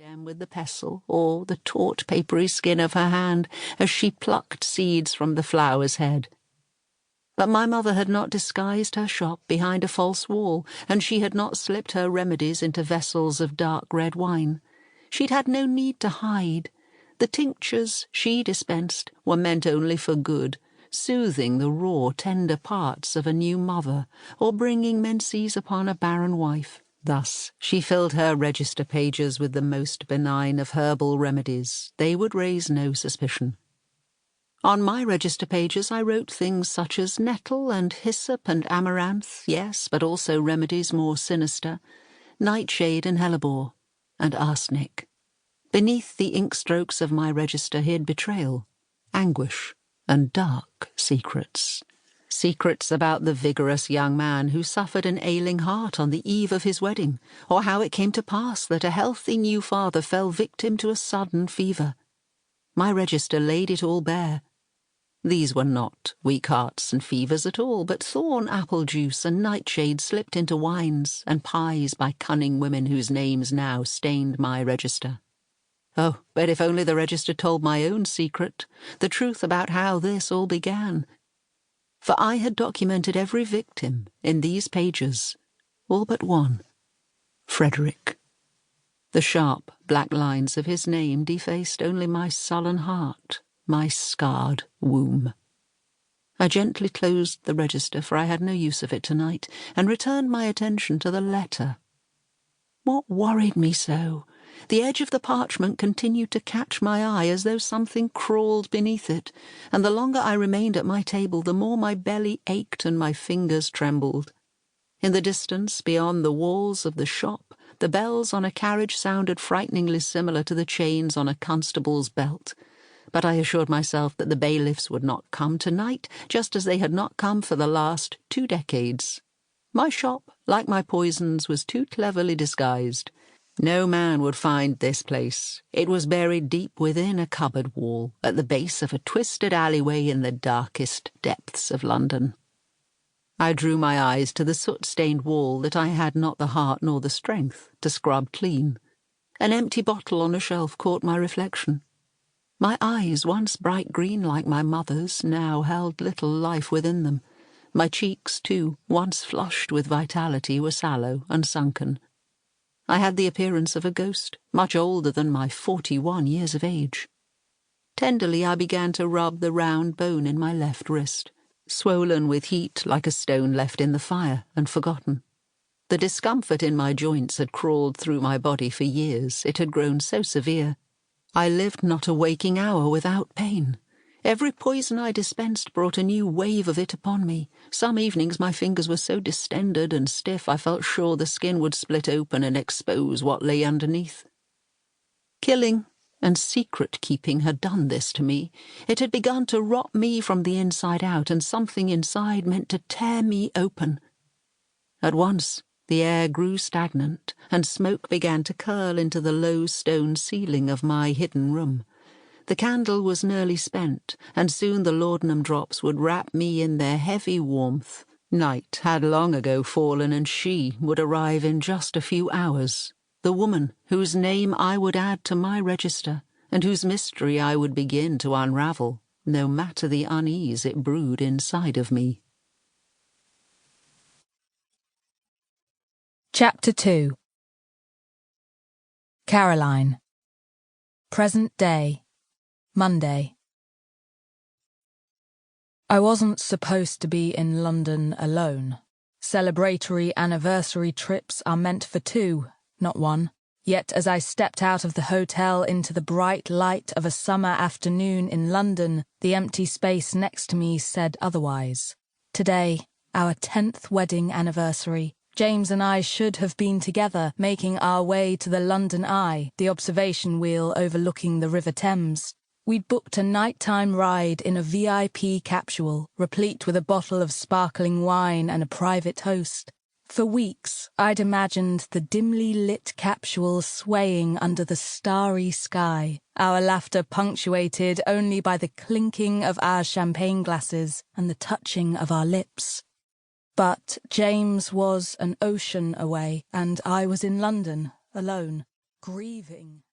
stem with the pestle, or the taut papery skin of her hand as she plucked seeds from the flower's head. But my mother had not disguised her shop behind a false wall, and she had not slipped her remedies into vessels of dark red wine. She'd had no need to hide. The tinctures she dispensed were meant only for good, soothing the raw, tender parts of a new mother, or bringing menses upon a barren wife. Thus she filled her register pages with the most benign of herbal remedies. They would raise no suspicion. On my register pages I wrote things such as nettle and hyssop and amaranth, yes, but also remedies more sinister, nightshade and hellebore, and arsenic. Beneath the inkstrokes of my register hid betrayal, anguish, and dark secrets. Secrets about the vigorous young man who suffered an ailing heart on the eve of his wedding, or how it came to pass that a healthy new father fell victim to a sudden fever. My register laid it all bare. These were not weak hearts and fevers at all, but thorn apple juice and nightshade slipped into wines and pies by cunning women whose names now stained my register. Oh, but if only the register told my own secret, the truth about how this all began. For I had documented every victim in these pages, all but one, Frederick. The sharp black lines of his name defaced only my sullen heart, my scarred womb. I gently closed the register, for I had no use of it tonight, and returned my attention to the letter. What worried me so? The edge of the parchment continued to catch my eye as though something crawled beneath it, and the longer I remained at my table, the more my belly ached and my fingers trembled. In the distance, beyond the walls of the shop, the bells on a carriage sounded frighteningly similar to the chains on a constable's belt. But I assured myself that the bailiffs would not come tonight, just as they had not come for the last 2 decades. My shop, like my poisons, was too cleverly disguised. No man would find this place. It was buried deep within a cupboard wall, at the base of a twisted alleyway in the darkest depths of London. I drew my eyes to the soot-stained wall that I had not the heart nor the strength to scrub clean. An empty bottle on a shelf caught my reflection. My eyes, once bright green like my mother's, now held little life within them. My cheeks, too, once flushed with vitality, were sallow and sunken. I had the appearance of a ghost, much older than my 41 years of age. Tenderly I began to rub the round bone in my left wrist, swollen with heat like a stone left in the fire and forgotten. The discomfort in my joints had crawled through my body for years. It had grown so severe. I lived not a waking hour without pain. Every poison I dispensed brought a new wave of it upon me. Some evenings my fingers were so distended and stiff I felt sure the skin would split open and expose what lay underneath. Killing and secret-keeping had done this to me. It had begun to rot me from the inside out, and something inside meant to tear me open. At once the air grew stagnant, and smoke began to curl into the low stone ceiling of my hidden room. The candle was nearly spent, and soon the laudanum drops would wrap me in their heavy warmth. Night had long ago fallen, and she would arrive in just a few hours, the woman whose name I would add to my register, and whose mystery I would begin to unravel, no matter the unease it brewed inside of me. Chapter 2. Caroline. Present day. Monday. I wasn't supposed to be in London alone. Celebratory anniversary trips are meant for 2, not 1. Yet as I stepped out of the hotel into the bright light of a summer afternoon in London, the empty space next to me said otherwise. Today, our 10th wedding anniversary. James and I should have been together, making our way to the London Eye, the observation wheel overlooking the River Thames. We'd booked a nighttime ride in a VIP capsule, replete with a bottle of sparkling wine and a private host. For weeks, I'd imagined the dimly lit capsule swaying under the starry sky, our laughter punctuated only by the clinking of our champagne glasses and the touching of our lips. But James was an ocean away, and I was in London, alone, grieving.